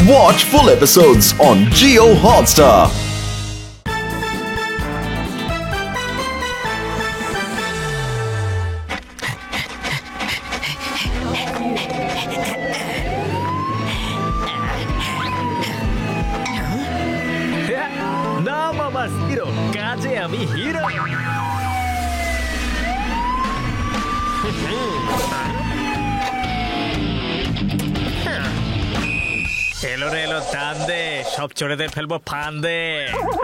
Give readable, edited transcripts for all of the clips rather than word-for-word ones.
Watch full episodes on Jio Hotstar. নাম আমার hero, কাজে আমি হিরো। এলো রে এলো, টান দে, সব চড়েদের ফেলবো ফান দে।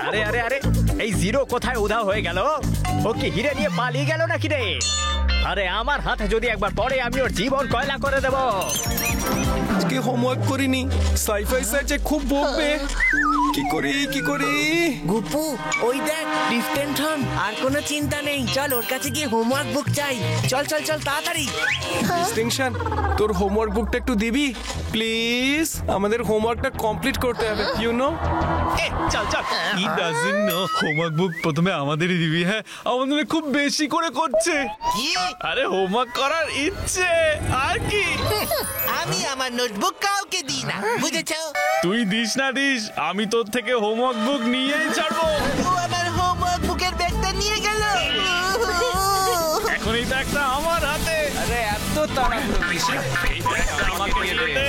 আরে আরে আরে, এই জিরো কোথায় উধাও হয়ে গেল? ও কি হিরে নিয়ে পালিয়ে গেল নাকি রে? আরে আমার হাতে যদি একবার পড়ে আমি ওর জীবন কয়লা করে দেব। আজকে হোমওয়ার্ক করিনি, সাইফাই স্যার যে খুব বকবে। কি করি? গুপু, ওই দেখ ডিস্টেনশন। আর কোনো চিন্তা নেই, চল ওর কাছে গিয়ে হোমওয়ার্ক বুক চাই। চল চল চল তাড়াতাড়ি। ডিস্টিংশন, তোর হোমওয়ার্ক বুকটা একটু দিবি প্লিজ? আমাদের হোমওয়ার্কটা কমপ্লিট করতে হবে, ইউ নো। চল চল। He doesn't know homework book প্রথমে আমাদেরই দিবি। হ্যাঁ, আমাদের খুব বেশি করে করছে। কি? আরে হোমওয়ার্ক করার ইচ্ছে আর কি। আমি আমার নোটবুক কাউকে দিই না, বুঝেছো? তুই দিস না দিস, আমি তোর থেকে হোমওয়ার্ক বুক নিয়েই ছাড়বো। ও আমার হোমওয়ার্ক বুকের ব্যাগটা নিয়ে গেল। এখনই তো একটা আমার হাতে। আরে এত তাড়াহুড়ো কিসের? এই ব্যাগটা আমাকে দিয়ে দে।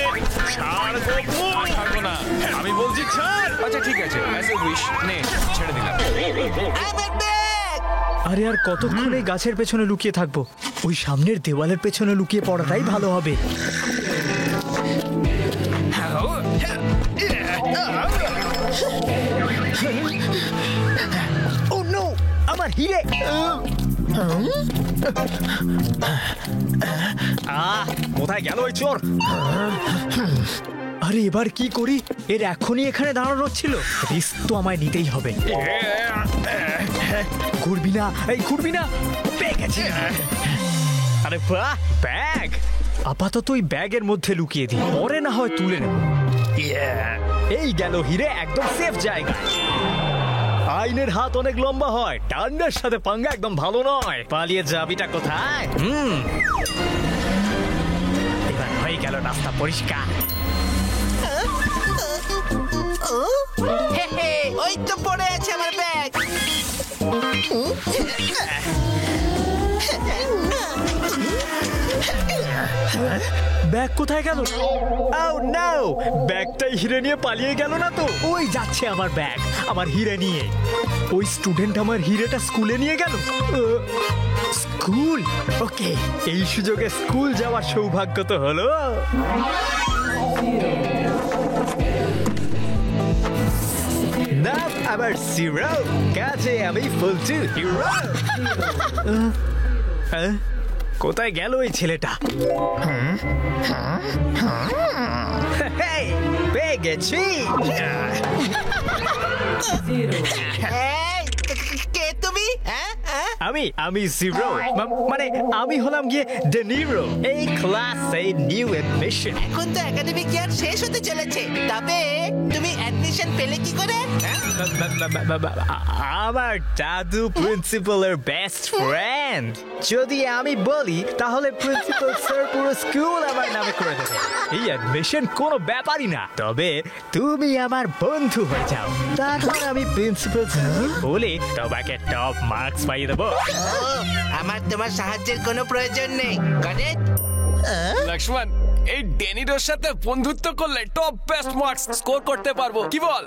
ছাড় গপু। ছাড়বো না, আমি বলছি ছাড়। আচ্ছা ঠিক আছে, অ্যাজ এ উইশ, নে ছেড়ে দিলাম। আমার ব্যাগ। আরে আর কতক্ষণ এই গাছের পেছনে লুকিয়ে থাকবো? ওই সামনের দেওয়ালের পেছনে লুকিয়ে পড়াটাই ভালো হবে। ও নো, আমার হিরে। কোথায় গেল ওই চোর? আরে এবার কি করি? এর এখনই এখানে দাঁড়ানো ছিল। রিস্ক তো আমায় নিতেই হবে। ঘুরবি না, এই ঘুরবি না। পেয়ে গেছি। আরে বাহ, ব্যাগ। আপাতত ওই ব্যাগের মধ্যে লুকিয়ে দিই, পরে না হয় তুলে নেব। এই গেল হিরে, একদম সেফ জায়গায়। আইনের হাত অনেক লম্বা হয়, টান্ডার সাথে পাঙ্গা একদম ভালো নয়। পালিয়ে যাবিটা কোথায়? এবার হয়ে গেল রাস্তা পরিষ্কার। হে হে, ওই তো পড়ে আছে আমার ব্যাগ। ব্যাগ কোথায় গেল? আউ নো, ব্যাগটাই হিরে নিয়ে পালিয়ে গেল না তো? ওই যাচ্ছে আমার ব্যাগ, আমার হিরে নিয়ে। ওই স্টুডেন্ট আমার হিরেটা স্কুলে নিয়ে গেল। স্কুল? ওকে, এই সুযোগে স্কুল যাওয়ার সৌভাগ্য তো হলো। নাম আমার জিরো, কাজে আমি ফুলটু হিরো। কোথায় গেল ওই ছেলেটা? পেয়ে গেছি। কে তুমি? আমি জিরো, মানে আমি হলাম গিয়ে ডেনিরো। এই ক্লাসে নিউ অ্যাডমিশন। এখন তো একাডেমিক ইয়ার শেষ হতে চলেছে, তবে তুমি অ্যাডমিশন পেলে কি করে? আমার দাদু প্রিন্সিপালের বেস্ট ফ্রেন্ড। যদি আমি বলি তাহলে প্রিন্সিপাল স্যার পুরো স্কুল আমার নামে করে দেবে। এই অ্যাডমিশন কোনো ব্যাপারই না, তবে তুমি আমার বন্ধু হয়ে যাও, তারপর আমি প্রিন্সিপাল স্যার বলে তোমাকে টপ মার্কস পাইয়ে দেবো। আমার তোমার সাহায্যের কোনো প্রয়োজন নেই, কারেক্ট? লক্ষ্মণ, এই ডেনিরোর সাথে বন্ধুত্ব করলে টপ বেস্ট মার্কস স্কোর করতে পারবো, কি বল?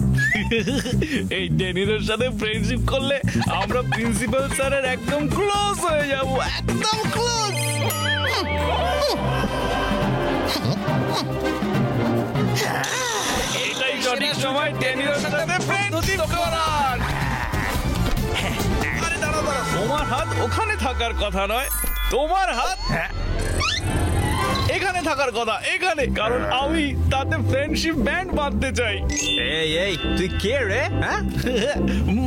এই ডেনিরের সাথে ফ্রেন্ডশিপ করলে আমরা প্রিন্সিপাল স্যারের একদম ক্লোজ হয়ে যাব। একদম ক্লোজ। এটাই সঠিক সময় ডেনিরের সাথে ফ্রেন্ডশিপ করার। আরে দাঁড়াও দাঁড়াও, তোমার হাত ওখানে থাকার কথা নয়, তোমার হাত এখানে থাকার কথা, এখানে। কারণ আমি তাতে ফ্রেন্ডশিপ ব্যান্ড বাঁধতে চাই। এই এই, তুই কে রে? হ্যাঁ,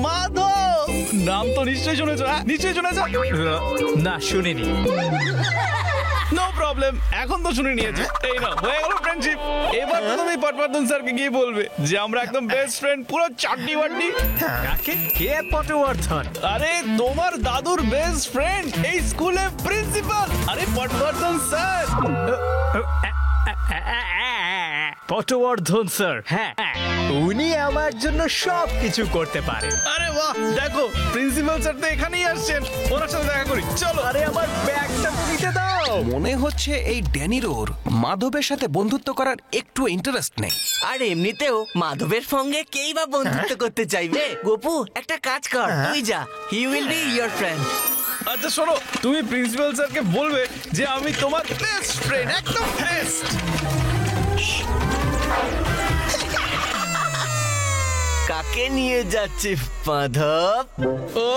মাধব নাম তো নিশ্চয়ই শুনেছো। হ্যাঁ, নিশ্চয়ই শুনেছো। না, শুনিনি। নো প্রবলেম, এখন তো শুনে নিয়েছো। এই নাও, হয়ে গেল ফ্রেন্ডশিপ। এবার তো তুমি পটবর্ধন স্যারকে গিয়ে বলবে যে আমরা একদম বেস্ট ফ্রেন্ড, পুরো চাটনি বাটনি। কাকে? কে পটবর্ধন? আরে তোমার দাদুর বেস্ট ফ্রেন্ড, এই স্কুলে প্রিন্সিপাল। আরে পটবর্ধন স্যার। পটবর্ধন স্যার, হ্যাঁ উনি আমার জন্য সব কিছু করতে পারেন। আরে বাহ, দেখো প্রিন্সিপাল স্যার তো এখানেই আসছেন, ওনার সাথে দেখা করি চলো। আরে আমার ব্যাগটা নিতে দাও। মনে হচ্ছে এই ড্যানিরোর মাধবের সাথে বন্ধুত্ব করার একটু ইন্টারেস্ট নেই। আর এমনিতেও মাধবের সঙ্গে কেই বা বন্ধুত্ব করতে চাইবে। গোপু একটা কাজ কর, তুই যা, he will be your friend. আচ্ছা শোনো, তুমি প্রিন্সিপাল স্যারকে বলবে যে আমি তোমার বেস্ট ফ্রেন্ড, একদম বেস্ট। কাকে নিয়ে যাচ্ছে মাধব? ও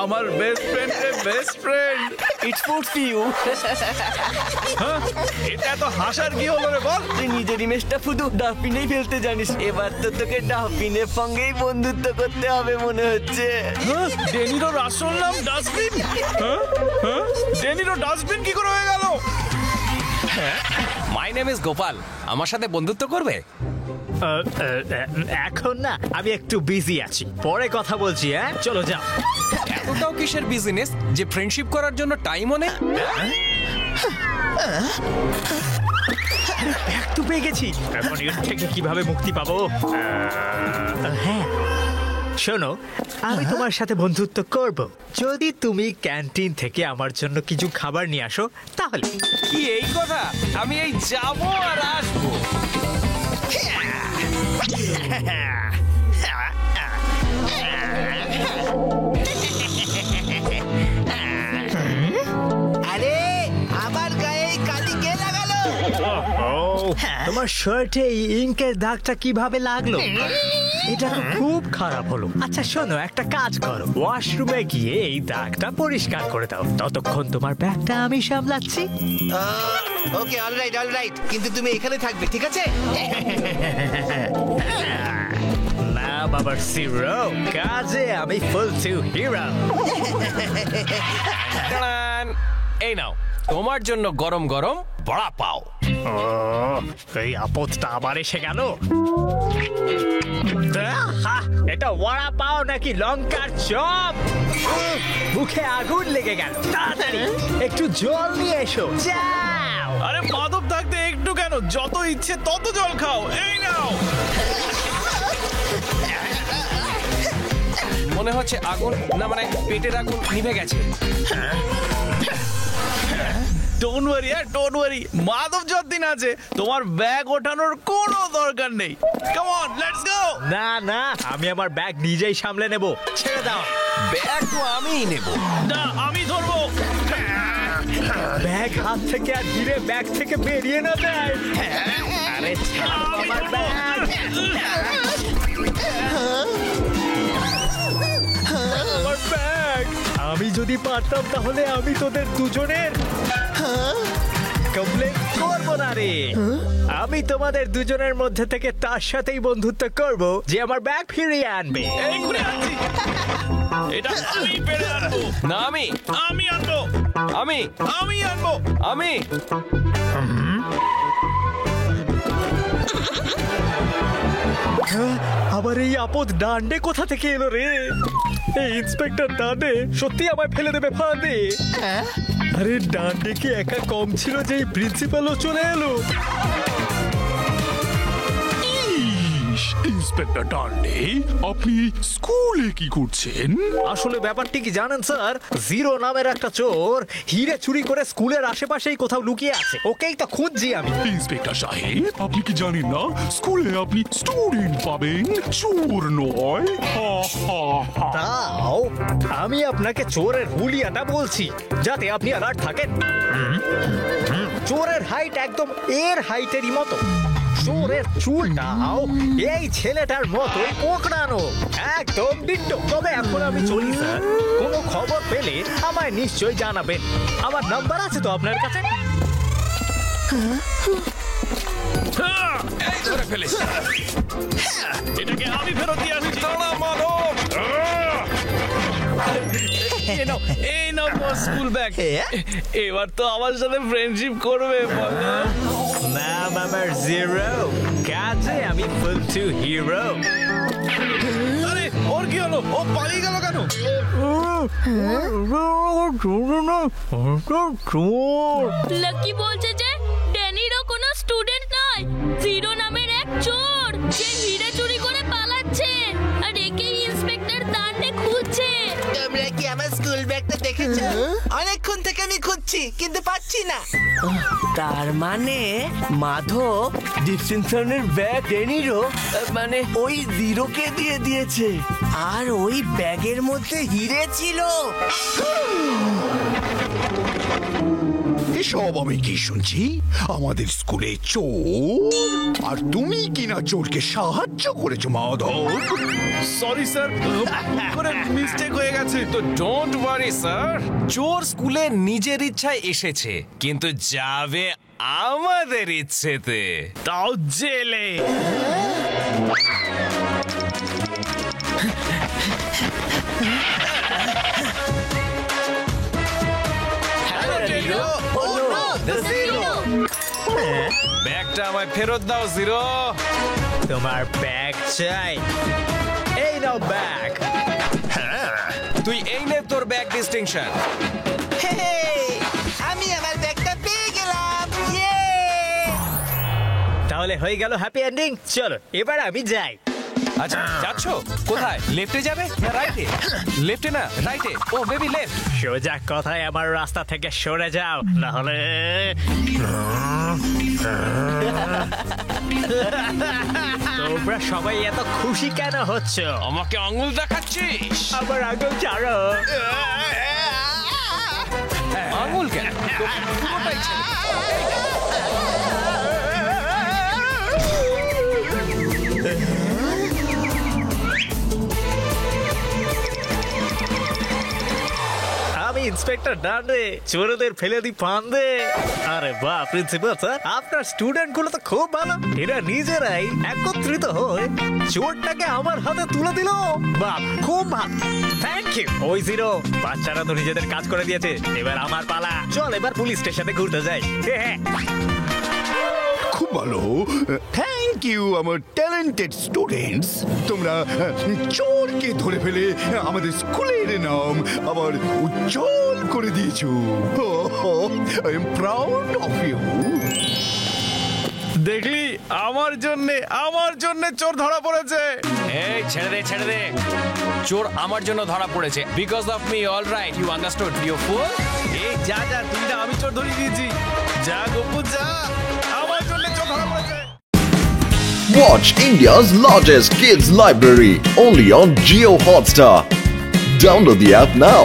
আমার best friend, best friend. It's food for you. এটা তো হাসার কি হলো রে বল? তুই নিজের ইমেজটা শুধু ডাস্টবিনেই ফেলতে জানিস, এবার তো তোকে ডাস্টবিনের সঙ্গেই বন্ধুত্ব করতে হবে মনে হচ্ছে। ডেনিরোর আসল নাম ডাস্টবিন? ডেনিরো ডাস্টবিন কি করে হয়ে গেল? মাই নেম ইজ গোপাল, আমার সাথে বন্ধুত্ব করবে? এখন না, আমি একটু বিজি আছি, পরে কথা বলছি। হ্যাঁ চলো যাও। এতটাও কিসের বিজনেস যে ফ্রেন্ডশিপ করার জন্য টাইমও নেই? ব্যাগ তো পেয়ে গেছি, এখন এর থেকে কিভাবে মুক্তি পাবো? হ্যাঁ শোনো, আমি তোমার সাথে বন্ধুত্ব করব যদি তুমি ক্যান্টিন থেকে আমার জন্য কিছু খাবার নিয়ে আসো, তাহলে। কি এই কথা? আমি এই যাবো আর আসবো। আরে আমার গায়ে কালি কে লাগালো? তোমার শার্টে এই ইঙ্কের দাগটা কিভাবে লাগলো? এটা তো খুব খারাপ হলো। আচ্ছা শোনো, একটা কাজ করো, ওয়াশরুমে গিয়ে এই দাগটা পরিষ্কার করে দাও, ততক্ষণ তোমার ব্যাগটা আমি সামলাচ্ছি। ওকে অলরাইট, কিন্তু তুমি এখানে থাকবে, ঠিক আছে? না বাবার জিরো, কাজে আমি ফুল টু হিরো। টান! এই নাও তোমার জন্য গরম গরম বড়া পাও। ও, এই আপদটা আবার এসে গেল। আহা, এটা ওয়াড়া পাও নাকি লঙ্কার চপ? মুখে আগুন লেগে গেল। তাড়াতাড়ি একটু জল নিয়ে এসো, যাও। আরে মাধব থাকতে একটু কেন, যত ইচ্ছে তত জল খাও, এই নাও। মনে হচ্ছে আগুন, না মানে পেটের আগুন নিভে গেছে। ডোন্ট ওয়ারি, মাধব যতদিন আছে তোমার ব্যাগ ওঠানোর কোনো দরকার নেই। Come on, let's go. না না, আমি আমার ব্যাগ নিজেই সামলে নেব, ছেড়ে দাও। ব্যাগ তো আমিই নেব। না আমি ধরবো। ব্যাগ হাত থেকে আর ধীরে ব্যাগ থেকে বেরিয়ে না দেয়। আরে ছাড়ো আমার ব্যাগ। আমার ব্যাগ। আমি যদি পারতাম তাহলে আমি তোদের দুজনের কমপ্লেন করবো না রে। আমি তোমাদের দুজনের মধ্যে থেকে তার সাথেই বন্ধুত্ব করব যে আমার ব্যাগ ফিরিয়ে আনবে। এই ঘুরে আনছি, এটা আমি পেরে আনবো। না আমি আনবো। আমি আনবো। আমি আবার এই আপদ ডান্ডে কোথা থেকে এলো রে? এই ইন্সপেক্টর ডান্ডে সত্যি আমায় ফেলে দেবে ফাঁদে। আরে ডান্ডে কি একা কম ছিল যে এই প্রিন্সিপালও চলে এলো? ইন্সপেক্টর ডান্ডে, আপনি স্কুলে কি করছেন? আসলে ব্যাপারটি কি জানেন স্যার, জিরো নামের একটা চোর হিরে চুরি করে স্কুলের আশেপাশেই কোথাও লুকিয়ে আছে, ওকেই তো খুঁজছি আমি। ইন্সপেক্টর সাহেব, আপনি কি জানেন না স্কুলে আপনি স্টুডেন্ট পাবেন, চোর নয়? হা, হা, হা। তাও আমি আপনাকে চোরের হুলিয়াটা বলছি যাতে আপনি অ্যালার্ট থাকেন। চোরের হাইট একদম এর হাইটেরই মতো, চোরের চুলটাও এই ছেলেটার মতো কোঁকড়ানো, একদম ডিট্টো। তবে এখন আমি চলি স্যার, কোনো খবর পেলে আমায় নিশ্চয়ই জানাবেন। আমার নাম্বার আছে তো আপনার কাছে? এই ধরে ফেলেছি। এটাকে আমি ফেরত দিয়ে আসছি। এই নাও তোমার স্কুল ব্যাগ। এবার তো আমার সাথে ফ্রেন্ডশিপ করবে বলো? না মামার জিরো, কাজে আমি ফুল টু হিরো। আরে ওর কি হলো? ও পালিয়ে গেল কেন? লাকি বলছে যে ড্যানিরও কোনো স্টুডেন্ট নয়, জিরো নামের সে হিরে চুরি করে পালাচ্ছে আর একে ইন্সপেক্টর দাঁড়ে খুঁজছে। তোমরা কি আমার স্কুল ব্যাগটা দেখেছো? অনেকক্ষণ থেকে আমি খুঁজছি কিন্তু পাচ্ছি না। তার মানে মাধব ডিস্টিংশনের ব্যাগ ডেনিরও মানে ওই জিরোকে দিয়ে দিয়েছে আর ওই ব্যাগের মধ্যে হিরে ছিল। এসব আমি কি শুনছি? আমাদের স্কুলে চোর, আর তুমি কিনা চোরকে সাহায্য করেছো মাধব। সরি স্যার, করে মিস্টেক হয়ে গেছে। তো ডোন্ট ওয়ারি স্যার, চোর স্কুলে নিজের ইচ্ছায় এসেছে কিন্তু যাবে আমাদের ইচ্ছেতে। তাও জেলে। ব্যাগটা আমায় ফেরত দাও জিরো। তোমার ব্যাগ চাই? এই নাও ব্যাগ। তুই এই নে তোর ব্যাগ ডিস্টিংশন। আমি আমার ব্যাগটা পেয়ে গেলাম। তাহলে হয়ে গেল হ্যাপি এন্ডিং। চলো এবার আমি যাই। আচ্ছা যাচ্ছ কোথায়? লেফটে যাবে না রাইটে? লেফটে না রাইটে? ও বেবি লেফট। সোজা কথায় আমার রাস্তা থেকে সরে যাও, না হলে তোমরা সবাই এত খুশি কেন হচ্ছ? আমাকে আঙুল দেখাচ্ছিস? আমার আঙুল ছাড়ো। আঙুল কেন? পুরোটাই ছেড়ে দে। আমি ইন্সপেক্টর ডান্ডে, চোরদের ফেলে দি ফান্দে। আরে বাহ প্রিন্সিপাল স্যার, আপনার স্টুডেন্ট গুলো তো খুব ভালো। এরা নিজেরাই একত্রিত হয়ে চোরটাকে আমার হাতে তুলে দিল। বাহ, খুব ভালো, থ্যাংক ইউ। ওই জিরো, বাচ্চারা তো নিজেদের কাজ করে দিয়েছে, এবার আমার পালা। চল এবার পুলিশ স্টেশনে ঘুরতে যাই। খুব ভালো, থ্যাংক ইউ আমার ট্যালেন্টেড স্টুডেন্টস। তোমরা চোরকে ধরে ফেলে আমাদের স্কুলের নাম আবার উজ্জ্বল করে দিয়েছো। I am proud of you. দেখলি, আমার জন্য চোর ধরা পড়েছে। এই ছেড়ে দে। চোর আমার জন্য ধরা পড়েছে। Because of me, alright, you understood you fool. এই যা তুই না, আমি চোর ধরিয়ে দিয়েছি। যা গপু যা, আমার জন্য চোর ধরা পড়েছে। Watch India's largest kids library only on Jio Hotstar. Download the app now.